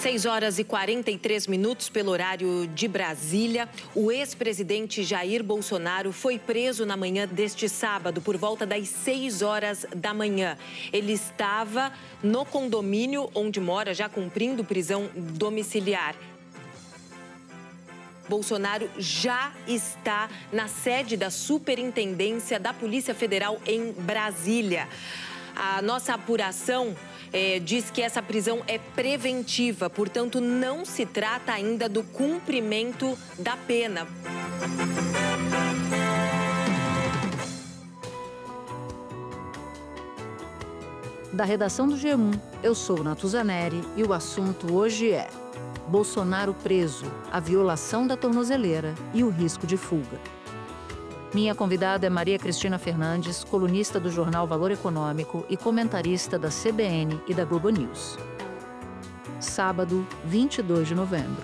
6h43 pelo horário de Brasília. O ex-presidente Jair Bolsonaro foi preso na manhã deste sábado, por volta das 6h da manhã. Ele estava no condomínio onde mora, já cumprindo prisão domiciliar. Bolsonaro já está na sede da Superintendência da Polícia Federal em Brasília. A nossa apuração diz que essa prisão é preventiva, portanto, não se trata ainda do cumprimento da pena. Da redação do G1, eu sou Natuza Neri e o assunto hoje é Bolsonaro preso, a violação da tornozeleira e o risco de fuga. Minha convidada é Maria Cristina Fernandes, colunista do jornal Valor Econômico e comentarista da CBN e da Globo News. Sábado, 22 de novembro.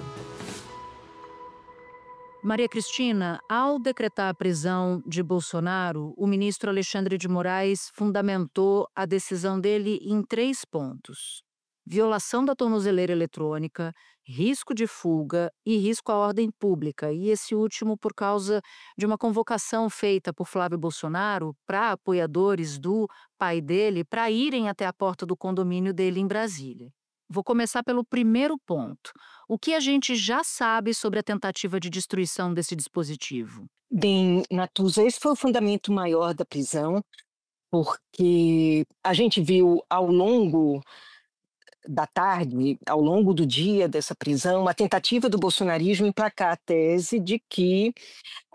Maria Cristina, ao decretar a prisão de Bolsonaro, o ministro Alexandre de Moraes fundamentou a decisão dele em 3 pontos: violação da tornozeleira eletrônica, risco de fuga e risco à ordem pública. E esse último por causa de uma convocação feita por Flávio Bolsonaro para apoiadores do pai dele para irem até a porta do condomínio dele em Brasília. Vou começar pelo primeiro ponto. O que a gente já sabe sobre a tentativa de destruição desse dispositivo? Bem, Natuza, esse foi o fundamento maior da prisão, porque a gente viu ao longo da tarde, ao longo do dia dessa prisão, a tentativa do bolsonarismo emplacar a tese de que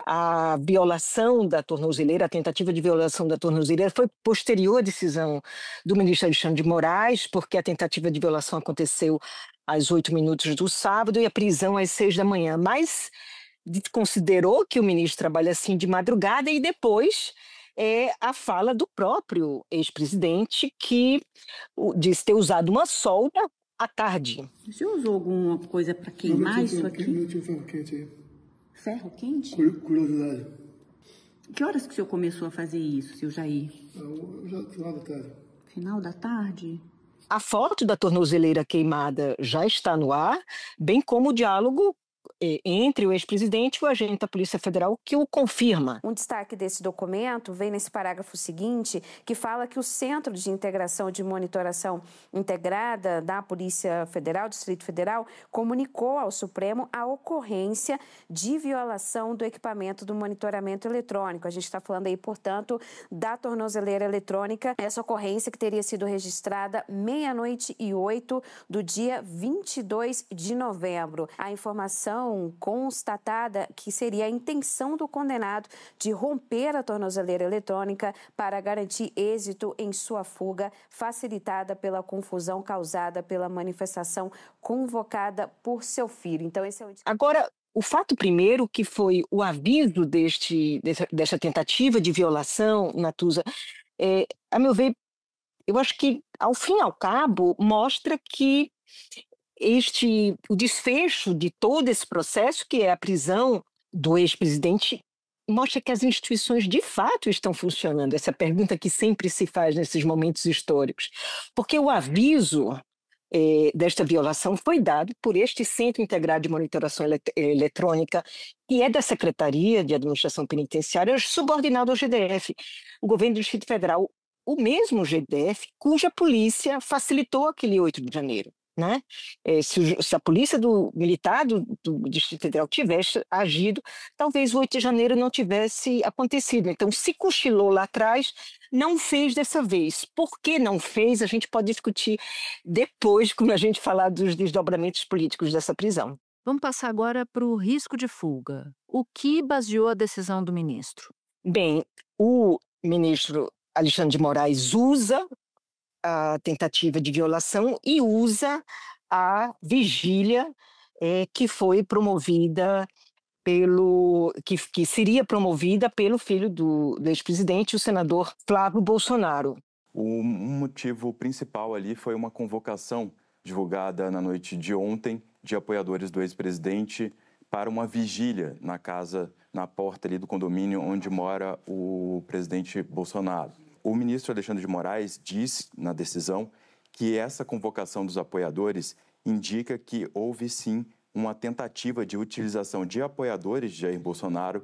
a violação da tornozeleira, a tentativa de violação da tornozeleira foi posterior à decisão do ministro Alexandre de Moraes, porque a tentativa de violação aconteceu às 8h do sábado e a prisão às 6 da manhã. Mas considerou que o ministro trabalha assim de madrugada e depois a fala do próprio ex-presidente, que diz ter usado uma solda à tarde. Você usou alguma coisa para queimar isso aqui? Não tinha ferro quente aí. Ferro quente? Curiosidade. Que horas que o senhor começou a fazer isso, seu Jair? Já final da tarde. Final da tarde? A foto da tornozeleira queimada já está no ar, bem como o diálogo entre o ex-presidente e o agente da Polícia Federal que o confirma. Um destaque desse documento vem nesse parágrafo seguinte, que fala que o Centro de Integração de Monitoração Integrada da Polícia Federal, Distrito Federal, comunicou ao Supremo a ocorrência de violação do equipamento do monitoramento eletrônico. A gente está falando aí, portanto, da tornozeleira eletrônica, essa ocorrência que teria sido registrada 00:08 do dia 22 de novembro. A informação constatada que seria a intenção do condenado de romper a tornozeleira eletrônica para garantir êxito em sua fuga, facilitada pela confusão causada pela manifestação convocada por seu filho. Então, esse é o... Agora, o fato primeiro, que foi o aviso dessa tentativa de violação, Natuza, a meu ver, eu acho que, ao fim e ao cabo, mostra que o desfecho de todo esse processo, que é a prisão do ex-presidente, mostra que as instituições de fato estão funcionando. Essa pergunta que sempre se faz nesses momentos históricos. Porque o aviso desta violação foi dado por este Centro Integrado de Monitoração Eletrônica, que é da Secretaria de Administração Penitenciária, subordinado ao GDF, o governo do Distrito Federal, o mesmo GDF, cuja polícia facilitou aquele 8 de janeiro. Né? Se a polícia militar do Distrito Federal tivesse agido, talvez o 8 de janeiro não tivesse acontecido. Então, se cochilou lá atrás, não fez dessa vez. Por que não fez? A gente pode discutir depois, quando a gente falar dos desdobramentos políticos dessa prisão. Vamos passar agora para o risco de fuga. O que baseou a decisão do ministro? Bem, o ministro Alexandre de Moraes usa a tentativa de violação e usa a vigília que foi promovida que seria promovida pelo filho do ex-presidente, o senador Flávio Bolsonaro. O motivo principal ali foi uma convocação divulgada na noite de ontem de apoiadores do ex-presidente para uma vigília na casa, na porta ali do condomínio onde mora o presidente Bolsonaro. O ministro Alexandre de Moraes disse na decisão que essa convocação dos apoiadores indica que houve sim uma tentativa de utilização de apoiadores de Jair Bolsonaro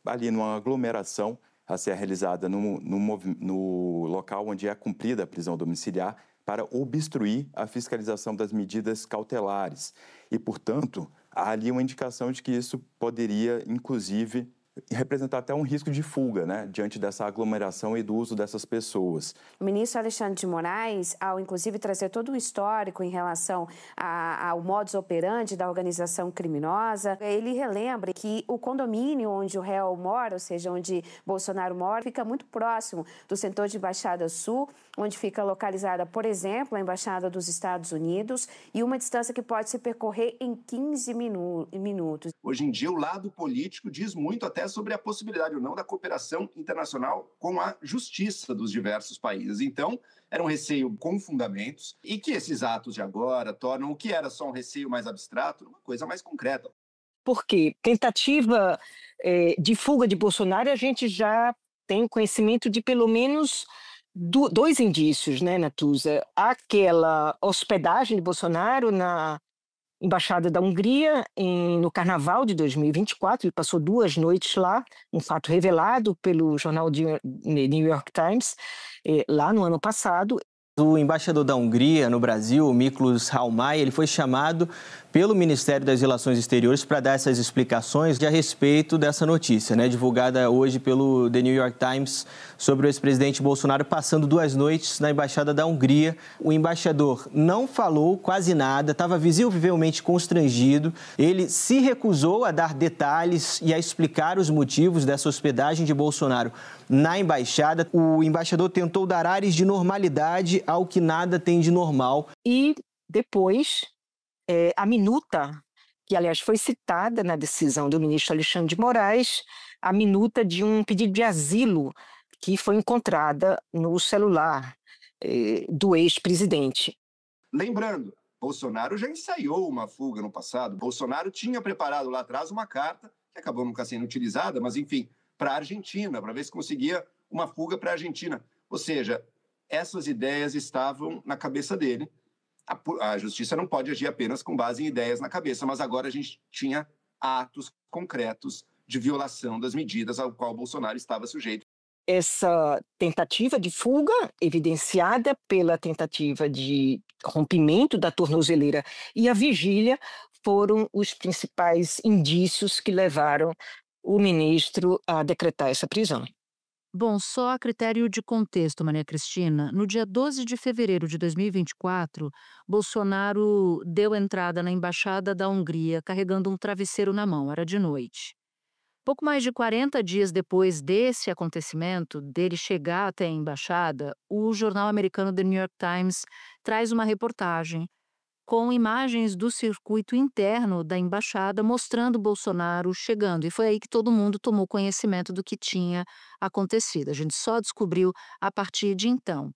ali numa aglomeração a ser realizada no local onde é cumprida a prisão domiciliar para obstruir a fiscalização das medidas cautelares. E, portanto, há ali uma indicação de que isso poderia, inclusive, representar até um risco de fuga, né, diante dessa aglomeração e do uso dessas pessoas. O ministro Alexandre de Moraes, ao inclusive trazer todo um histórico em relação ao modus operandi da organização criminosa, ele relembra que o condomínio onde o réu mora, ou seja, onde Bolsonaro mora, fica muito próximo do setor de Embaixada Sul, onde fica localizada, por exemplo, a Embaixada dos Estados Unidos, e uma distância que pode se percorrer em 15 minutos. Hoje em dia, o lado político diz muito até sobre a possibilidade ou não da cooperação internacional com a justiça dos diversos países. Então, era um receio com fundamentos e que esses atos de agora tornam o que era só um receio mais abstrato uma coisa mais concreta. Porque tentativa de fuga de Bolsonaro, a gente já tem conhecimento de pelo menos dois indícios, né, Natuza? Aquela hospedagem de Bolsonaro na Embaixada da Hungria, no Carnaval de 2024, ele passou 2 noites lá, um fato revelado pelo jornal New York Times, lá no ano passado. O embaixador da Hungria no Brasil, Miklos Halmai, ele foi chamado pelo Ministério das Relações Exteriores para dar essas explicações a respeito dessa notícia, né, divulgada hoje pelo The New York Times sobre o ex-presidente Bolsonaro passando 2 noites na Embaixada da Hungria. O embaixador não falou quase nada, estava visivelmente constrangido. Ele se recusou a dar detalhes e a explicar os motivos dessa hospedagem de Bolsonaro na embaixada. O embaixador tentou dar ares de normalidade ao que nada tem de normal. E depois, a minuta, que aliás foi citada na decisão do ministro Alexandre de Moraes, a minuta de um pedido de asilo que foi encontrada no celular do ex-presidente. Lembrando, Bolsonaro já ensaiou uma fuga no passado. Bolsonaro tinha preparado lá atrás uma carta, que acabou nunca sendo utilizada, mas enfim, para a Argentina, para ver se conseguia uma fuga para a Argentina. Ou seja, essas ideias estavam na cabeça dele. A justiça não pode agir apenas com base em ideias na cabeça, mas agora a gente tinha atos concretos de violação das medidas ao qual Bolsonaro estava sujeito. Essa tentativa de fuga, evidenciada pela tentativa de rompimento da tornozeleira e a vigília, foram os principais indícios que levaram o ministro a decretar essa prisão. Bom, só a critério de contexto, Maria Cristina, no dia 12 de fevereiro de 2024, Bolsonaro deu entrada na Embaixada da Hungria carregando um travesseiro na mão, era de noite. Pouco mais de 40 dias depois desse acontecimento, dele chegar até a embaixada, o jornal americano The New York Times traz uma reportagem com imagens do circuito interno da embaixada mostrando Bolsonaro chegando. E foi aí que todo mundo tomou conhecimento do que tinha acontecido. A gente só descobriu a partir de então.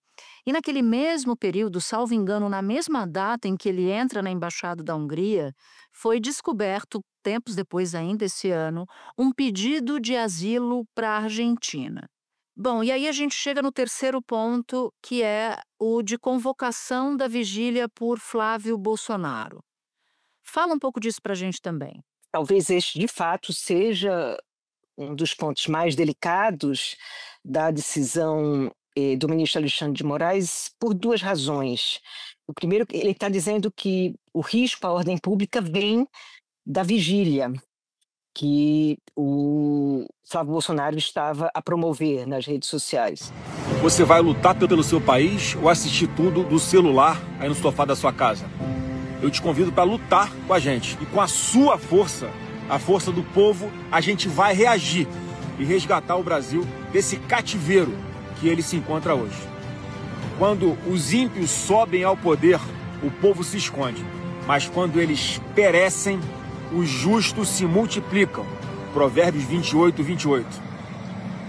E naquele mesmo período, salvo engano, na mesma data em que ele entra na Embaixada da Hungria, foi descoberto, tempos depois ainda esse ano, um pedido de asilo para a Argentina. Bom, e aí a gente chega no terceiro ponto, que é o de convocação da vigília por Flávio Bolsonaro. Fala um pouco disso para a gente também. Talvez este, de fato, seja um dos pontos mais delicados da decisão do ministro Alexandre de Moraes por 2 razões. O primeiro, ele está dizendo que o risco à ordem pública vem da vigília que o Flávio Bolsonaro estava a promover nas redes sociais. Você vai lutar pelo seu país ou assistir tudo do celular aí no sofá da sua casa? Eu te convido para lutar com a gente. E com a sua força, a força do povo, a gente vai reagir e resgatar o Brasil desse cativeiro que ele se encontra hoje. Quando os ímpios sobem ao poder, o povo se esconde. Mas quando eles perecem, os justos se multiplicam. Provérbios 28, 28.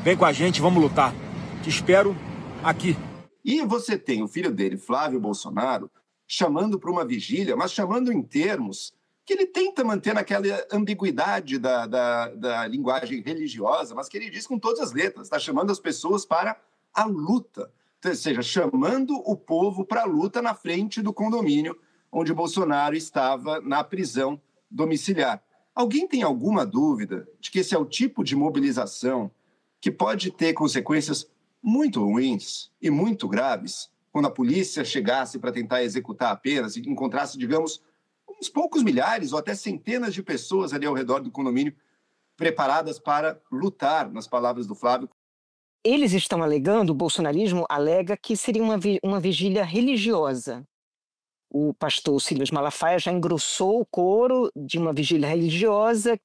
Vem com a gente, vamos lutar. Te espero aqui. E você tem o filho dele, Flávio Bolsonaro, chamando para uma vigília, mas chamando em termos que ele tenta manter naquela ambiguidade da linguagem religiosa, mas que ele diz com todas as letras, está chamando as pessoas para a luta. Ou seja, chamando o povo para a luta na frente do condomínio onde Bolsonaro estava na prisão domiciliar. Alguém tem alguma dúvida de que esse é o tipo de mobilização que pode ter consequências muito ruins e muito graves quando a polícia chegasse para tentar executar a pena, se encontrasse, digamos, uns poucos milhares ou até centenas de pessoas ali ao redor do condomínio preparadas para lutar, nas palavras do Flávio? Eles estão alegando, o bolsonarismo alega que seria uma vigília religiosa. O pastor Silas Malafaia já engrossou o coro de uma vigília religiosa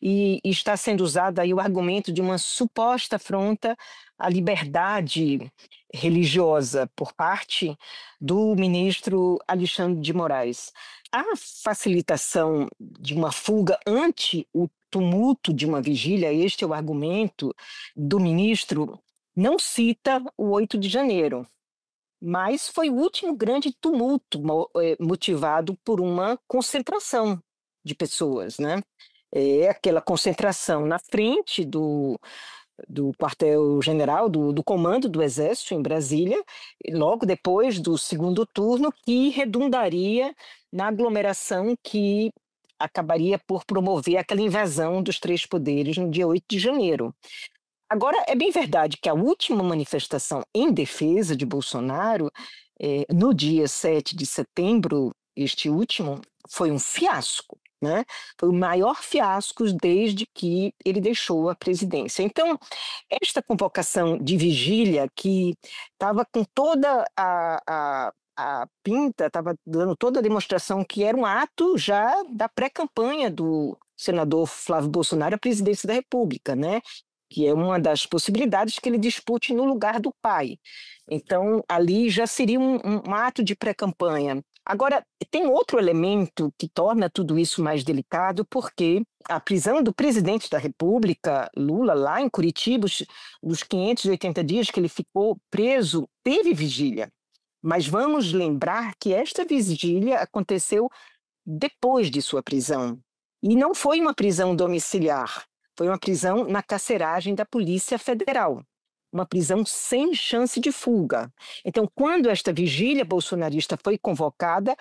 e está sendo usado aí o argumento de uma suposta afronta à liberdade religiosa por parte do ministro Alexandre de Moraes. A facilitação de uma fuga ante o tumulto de uma vigília, este é o argumento do ministro, não cita o 8 de janeiro. Mas foi o último grande tumulto motivado por uma concentração de pessoas, né? É aquela concentração na frente do quartel-general, do comando do Exército em Brasília, logo depois do segundo turno, que redundaria na aglomeração que acabaria por promover aquela invasão dos três poderes no dia 8 de janeiro. Agora, é bem verdade que a última manifestação em defesa de Bolsonaro, no dia 7 de setembro, este último, foi um fiasco, né? Foi o maior fiasco desde que ele deixou a presidência. Então, esta convocação de vigília, que estava com toda a pinta, estava dando toda a demonstração que era um ato já da pré-campanha do senador Flávio Bolsonaro à presidência da República, né? Que é uma das possibilidades que ele dispute no lugar do pai. Então, ali já seria um ato de pré-campanha. Agora, tem outro elemento que torna tudo isso mais delicado, porque a prisão do presidente da República, Lula, lá em Curitiba, dos 580 dias que ele ficou preso, teve vigília. Mas vamos lembrar que esta vigília aconteceu depois de sua prisão. E não foi uma prisão domiciliar. Foi uma prisão na carceragem da Polícia Federal, uma prisão sem chance de fuga. Então, quando esta vigília bolsonarista foi convocada,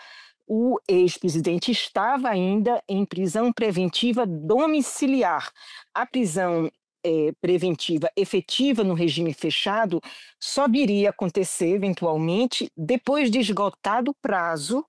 o ex-presidente estava ainda em prisão preventiva domiciliar. A prisão preventiva efetiva no regime fechado só viria a acontecer, eventualmente, depois de esgotado o prazo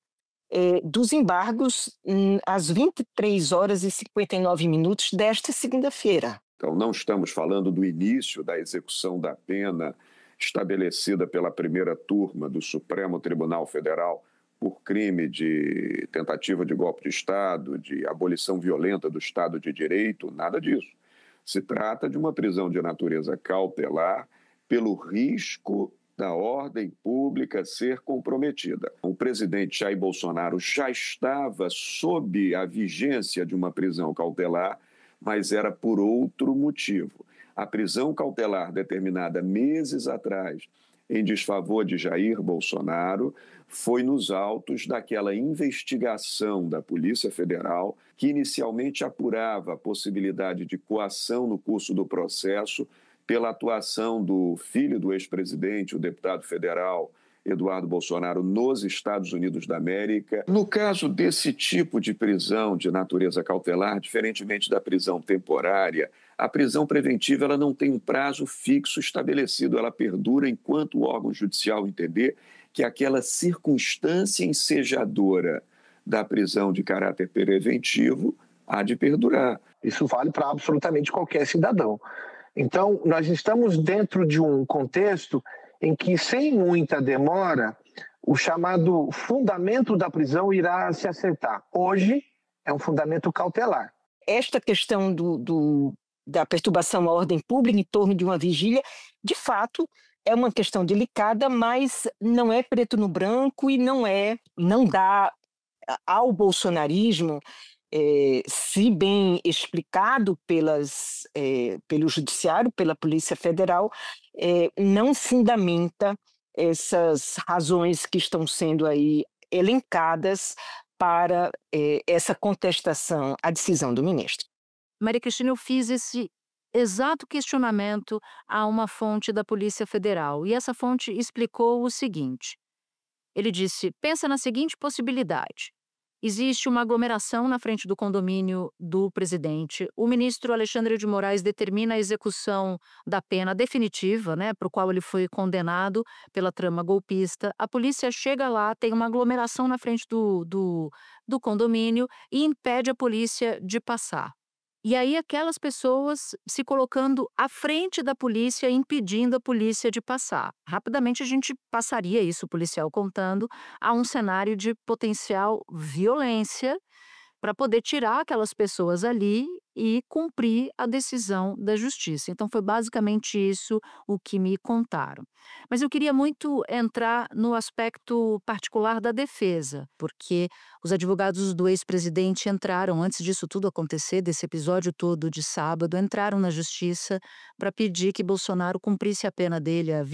dos embargos às 23 horas e 59 minutos desta segunda-feira. Então, não estamos falando do início da execução da pena estabelecida pela primeira turma do Supremo Tribunal Federal por crime de tentativa de golpe de Estado, de abolição violenta do Estado de Direito, nada disso. Se trata de uma prisão de natureza cautelar pelo risco da ordem pública ser comprometida. O presidente Jair Bolsonaro já estava sob a vigência de uma prisão cautelar, mas era por outro motivo. A prisão cautelar determinada meses atrás em desfavor de Jair Bolsonaro foi nos autos daquela investigação da Polícia Federal que inicialmente apurava a possibilidade de coação no curso do processo pela atuação do filho do ex-presidente, o deputado federal Eduardo Bolsonaro, nos Estados Unidos da América. No caso desse tipo de prisão de natureza cautelar, diferentemente da prisão temporária, a prisão preventiva ela não tem um prazo fixo estabelecido, ela perdura enquanto o órgão judicial entender que aquela circunstância ensejadora da prisão de caráter preventivo há de perdurar. Isso vale para absolutamente qualquer cidadão. Então, nós estamos dentro de um contexto em que, sem muita demora, o chamado fundamento da prisão irá se acertar. Hoje, é um fundamento cautelar. Esta questão da perturbação à ordem pública em torno de uma vigília, de fato, é uma questão delicada, mas não é preto no branco e não dá ao bolsonarismo, se bem explicado pelo Judiciário, pela Polícia Federal, não fundamenta essas razões que estão sendo aí elencadas para essa contestação à decisão do ministro. Maria Cristina, eu fiz esse exato questionamento a uma fonte da Polícia Federal, e essa fonte explicou o seguinte: Ele disse: pensa na seguinte possibilidade. Existe uma aglomeração na frente do condomínio do presidente. O ministro Alexandre de Moraes determina a execução da pena definitiva, né, para o qual ele foi condenado pela trama golpista. A polícia chega lá, tem uma aglomeração na frente do condomínio e impede a polícia de passar. E aí aquelas pessoas se colocando à frente da polícia, impedindo a polícia de passar. Rapidamente a gente passaria isso, o policial contando, a um cenário de potencial violência para poder tirar aquelas pessoas ali e cumprir a decisão da justiça. Então foi basicamente isso o que me contaram. Mas eu queria muito entrar no aspecto particular da defesa, porque os advogados do ex-presidente entraram, antes disso tudo acontecer, desse episódio todo de sábado, entraram na justiça para pedir que Bolsonaro cumprisse a pena dele a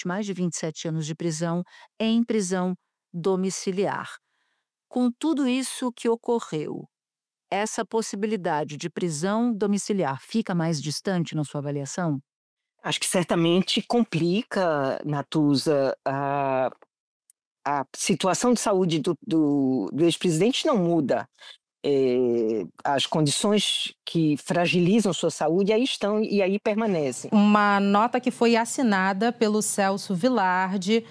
mais de 27 anos de prisão, em prisão domiciliar. Com tudo isso que ocorreu, essa possibilidade de prisão domiciliar fica mais distante na sua avaliação? Acho que certamente complica, Natuza, a situação de saúde do ex-presidente não muda. As condições que fragilizam sua saúde aí estão e aí permanecem. Uma nota que foi assinada pelo Celso Vilardi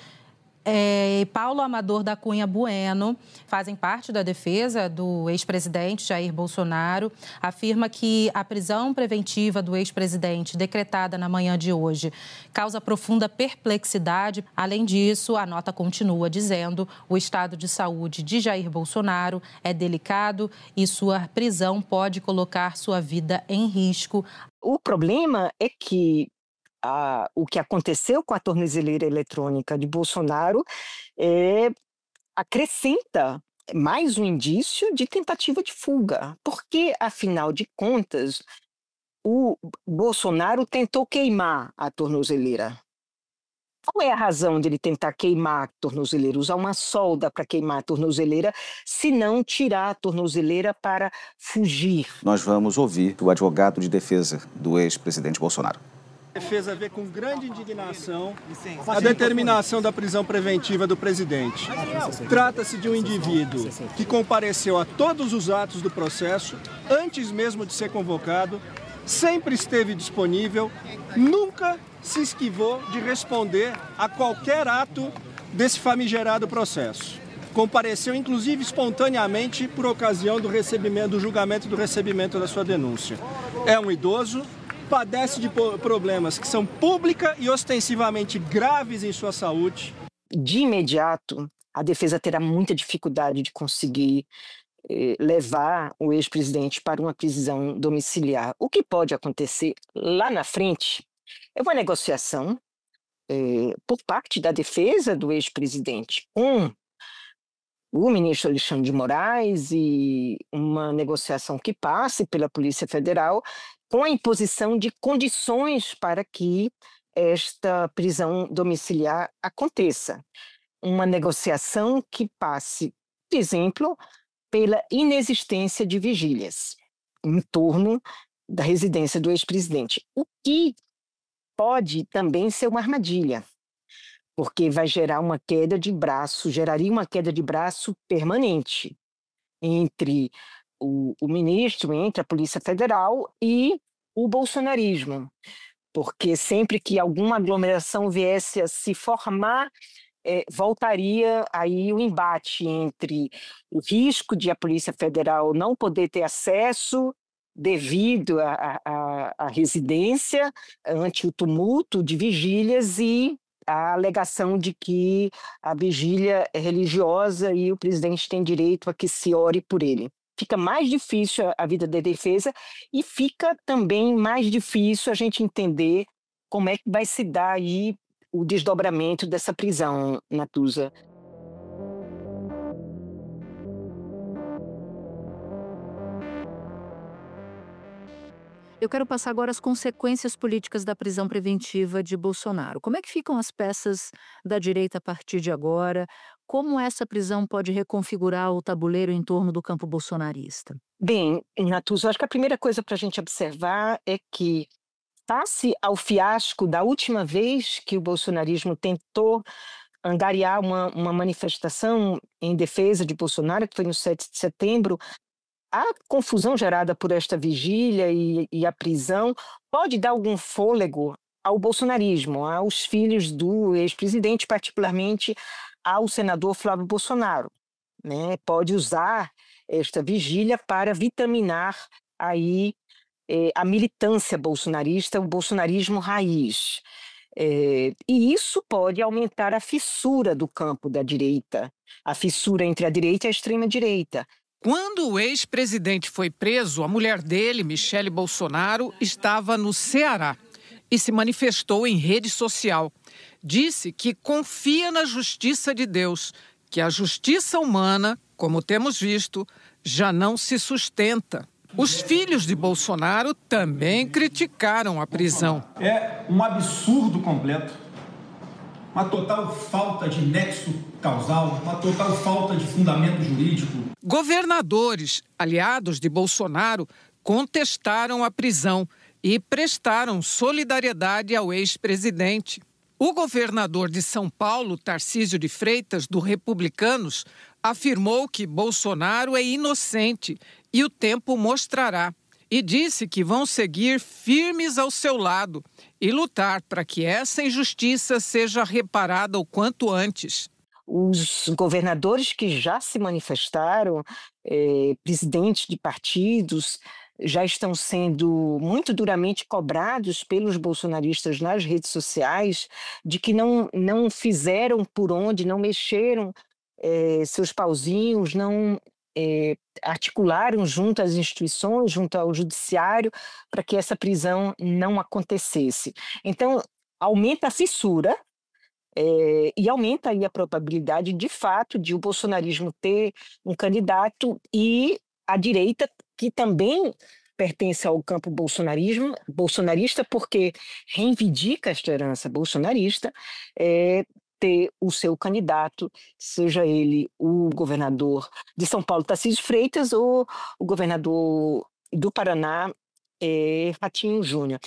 e Paulo Amador da Cunha Bueno fazem parte da defesa do ex-presidente Jair Bolsonaro. Afirma que a prisão preventiva do ex-presidente, decretada na manhã de hoje, causa profunda perplexidade. Além disso, a nota continua dizendo: o estado de saúde de Jair Bolsonaro é delicado e sua prisão pode colocar sua vida em risco. O problema é que o que aconteceu com a tornozeleira eletrônica de Bolsonaro acrescenta mais um indício de tentativa de fuga, porque, afinal de contas, o Bolsonaro tentou queimar a tornozeleira. Qual é a razão dele tentar queimar a tornozeleira, usar uma solda para queimar a tornozeleira, se não tirar a tornozeleira para fugir? Nós vamos ouvir o advogado de defesa do ex-presidente Bolsonaro. A defesa vê com grande indignação a determinação da prisão preventiva do presidente. Trata-se de um indivíduo que compareceu a todos os atos do processo, antes mesmo de ser convocado, sempre esteve disponível, nunca se esquivou de responder a qualquer ato desse famigerado processo. Compareceu, inclusive, espontaneamente por ocasião do julgamento do recebimento da sua denúncia. É um idoso, padece de problemas que são pública e ostensivamente graves em sua saúde. De imediato, a defesa terá muita dificuldade de conseguir levar o ex-presidente para uma prisão domiciliar. O que pode acontecer lá na frente é uma negociação por parte da defesa do ex-presidente com o ministro Alexandre de Moraes e uma negociação que passe pela Polícia Federal com a imposição de condições para que esta prisão domiciliar aconteça. Uma negociação que passe, por exemplo, pela inexistência de vigílias em torno da residência do ex-presidente, o que pode também ser uma armadilha, porque vai gerar uma queda de braço, geraria uma queda de braço permanente entre o ministro, entre a Polícia Federal e o bolsonarismo, porque sempre que alguma aglomeração viesse a se formar, voltaria aí o embate entre o risco de a Polícia Federal não poder ter acesso devido à residência ante o tumulto de vigílias e a alegação de que a vigília é religiosa e o presidente tem direito a que se ore por ele. Fica mais difícil a vida da defesa e fica também mais difícil a gente entender como é que vai se dar aí o desdobramento dessa prisão, Natuza. Eu quero passar agora as consequências políticas da prisão preventiva de Bolsonaro. Como é que ficam as peças da direita a partir de agora? Como essa prisão pode reconfigurar o tabuleiro em torno do campo bolsonarista? Bem, Natuza, acho que a primeira coisa para a gente observar é que, face ao fiasco da última vez que o bolsonarismo tentou angariar uma manifestação em defesa de Bolsonaro, que foi no 7 de setembro, a confusão gerada por esta vigília e a prisão pode dar algum fôlego ao bolsonarismo, aos filhos do ex-presidente, particularmente ao senador Flávio Bolsonaro, né? Pode usar esta vigília para vitaminar aí a militância bolsonarista, o bolsonarismo raiz. E isso pode aumentar a fissura do campo da direita, a fissura entre a direita e a extrema-direita. Quando o ex-presidente foi preso, a mulher dele, Michele Bolsonaro, estava no Ceará e se manifestou em rede social. Disse que confia na justiça de Deus, que a justiça humana, como temos visto, já não se sustenta. Os filhos de Bolsonaro também criticaram a prisão. É um absurdo completo, uma total falta de nexo causal, uma total falta de fundamento jurídico. Governadores, aliados de Bolsonaro, contestaram a prisão e prestaram solidariedade ao ex-presidente. O governador de São Paulo, Tarcísio de Freitas, do Republicanos, afirmou que Bolsonaro é inocente e o tempo mostrará. E disse que vão seguir firmes ao seu lado e lutar para que essa injustiça seja reparada o quanto antes. Os governadores que já se manifestaram, presidentes de partidos, já estão sendo muito duramente cobrados pelos bolsonaristas nas redes sociais de que não fizeram por onde, não mexeram seus pauzinhos, não articularam junto às instituições, junto ao judiciário, para que essa prisão não acontecesse. Então, aumenta a fissura e aumenta aí a probabilidade, de fato, de o bolsonarismo ter um candidato e a direita, que também pertence ao campo bolsonarista, porque reivindica esta herança bolsonarista, ter o seu candidato, seja ele o governador de São Paulo, Tarcísio Freitas, ou o governador do Paraná, Ratinho Júnior.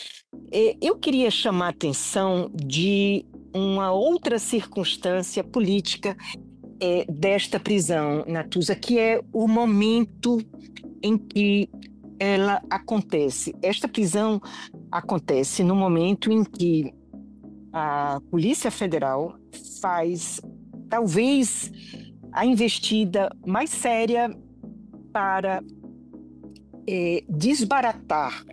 Eu queria chamar a atenção de uma outra circunstância política desta prisão, Natuza, que é o momento em que ela acontece. Esta prisão acontece no momento em que a Polícia Federal faz, talvez, a investida mais séria para desbaratar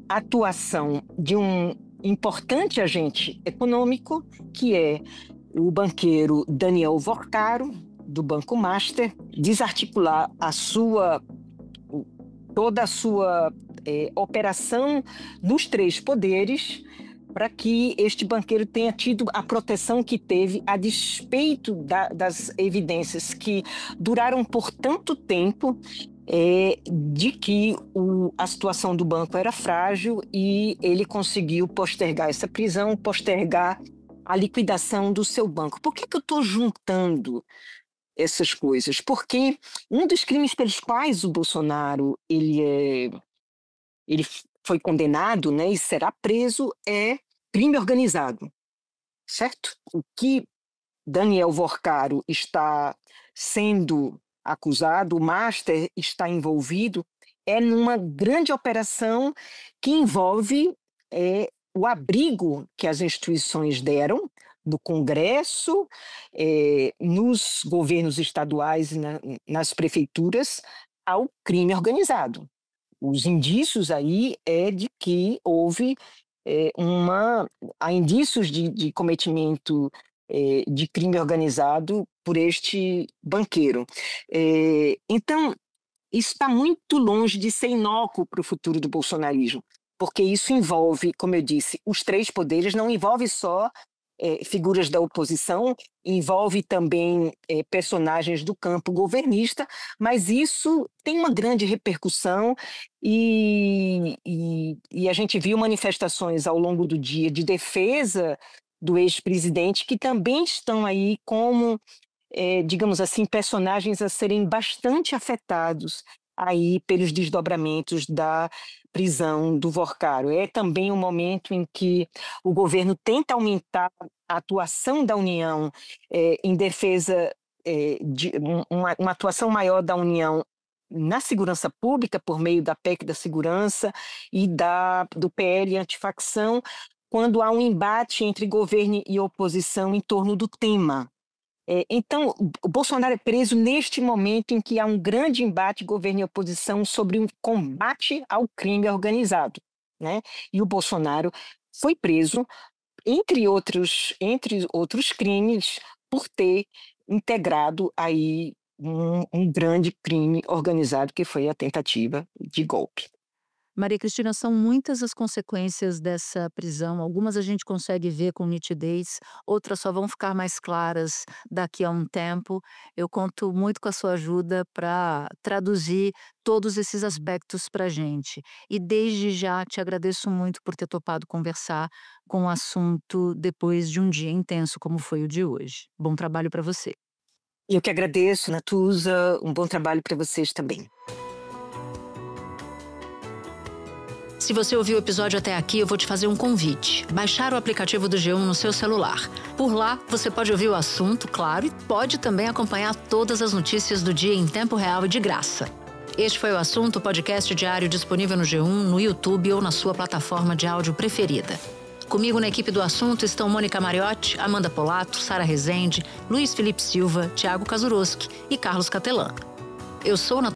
a atuação de um importante agente econômico, que é o banqueiro Daniel Vorcaro, do Banco Master, desarticular toda a sua operação nos três poderes, para que este banqueiro tenha tido a proteção que teve, a despeito das evidências que duraram por tanto tempo, de que a situação do banco era frágil, e ele conseguiu postergar essa prisão, postergar a liquidação do seu banco. Por que eu estou juntando essas coisas? Porque um dos crimes pelos quais o Bolsonaro ele foi condenado, né, e será preso, é crime organizado, certo? O que Daniel Vorcaro está sendo acusado, o Master está envolvido, é numa grande operação que envolve o abrigo que as instituições deram no Congresso, nos governos estaduais e nas prefeituras, ao crime organizado. Os indícios aí de que houve há indícios de cometimento de crime organizado por este banqueiro. Então, isso está muito longe de ser inócuo para o futuro do bolsonarismo, porque isso envolve, como eu disse, os três poderes, não envolve só figuras da oposição, envolve também personagens do campo governista, mas isso tem uma grande repercussão e a gente viu manifestações ao longo do dia de defesa do ex-presidente, que também estão aí como, digamos assim, personagens a serem bastante afetados aí pelos desdobramentos da prisão do Vorcaro. É também um momento em que o governo tenta aumentar a atuação da União em defesa de uma atuação maior da União na segurança pública, por meio da PEC da segurança e do PL antifacção, quando há um embate entre governo e oposição em torno do tema. Então, o Bolsonaro é preso neste momento em que há um grande embate governo e oposição sobre um combate ao crime organizado, né? E o Bolsonaro foi preso, entre outros crimes, por ter integrado aí um grande crime organizado que foi a tentativa de golpe. Maria Cristina, são muitas as consequências dessa prisão. Algumas a gente consegue ver com nitidez, outras só vão ficar mais claras daqui a um tempo. Eu conto muito com a sua ajuda para traduzir todos esses aspectos para a gente. E desde já te agradeço muito por ter topado conversar com o assunto depois de um dia intenso como foi o de hoje. Bom trabalho para você. Eu que agradeço, Natuza. Um bom trabalho para vocês também. Se você ouviu o episódio até aqui, eu vou te fazer um convite. Baixar o aplicativo do G1 no seu celular. Por lá, você pode ouvir o assunto, claro, e pode também acompanhar todas as notícias do dia em tempo real e de graça. Este foi o Assunto, podcast diário disponível no G1, no YouTube ou na sua plataforma de áudio preferida. Comigo na equipe do Assunto estão Mônica Mariotti, Amanda Polato, Sara Rezende, Luiz Felipe Silva, Thiago Kazuroski e Carlos Catelan. Eu sou